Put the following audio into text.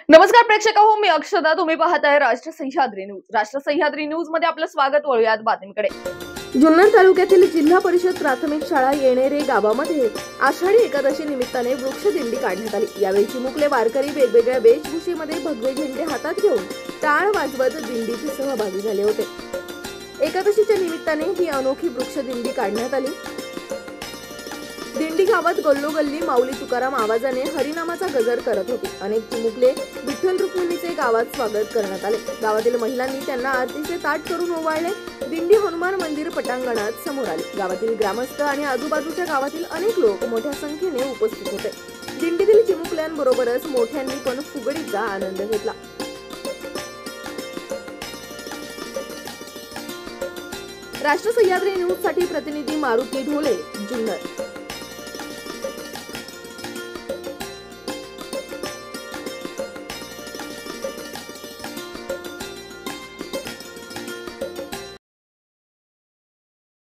नमस्कार प्रेक्षक हो, मी अक्षदा. तुम्ही पाहताय राष्ट्र सह्याद्री न्यूज. राष्ट्र सह्याद्री न्यूज मध्ये आपलं स्वागत. वळूयात बातमीकडे. जुन्नर तालुक्यातील जिल्हा परिषद प्राथमिक शाळा येणेरे गावामध्ये आषाढी एकादशी निमित्ताने वृक्षदिंडी काढण्यात आली. यावेळी चिमुकले वारकरी वेगवेगळ्या वेशभूषेमध्ये भगवे झेंडे हातात घेऊन टाळ वाजवत दिंडीत सहभागी झाले होते. एकादशीच्या निमित्ताने ही अनोखी वृक्षदिंडी काढण्यात आली. दिंडी गावात गल्लोगल्ली माऊली तुकाराम आवाजाने हरिनामाचा गजर करत होती. अनेक चिमुकले विठ्ठल रुक्मिणीचे गावात स्वागत करण्यात आले. गावातील महिलांनी त्यांना आरतीचे ताट करून ओवाळले. दिंडी हनुमान मंदिर पटांगणात समोर आली. गावातील ग्रामस्थ आणि आजूबाजूच्या गावातील अनेक लोक मोठ्या संख्येने उपस्थित होते. दिंडीतील चिमुकल्यांबरोबरच मोठ्यांनी पण फुगडीचा आनंद घेतला. राष्ट्र सह्याद्री न्यूज साठी प्रतिनिधी मारुती ढोले, जुन्नर.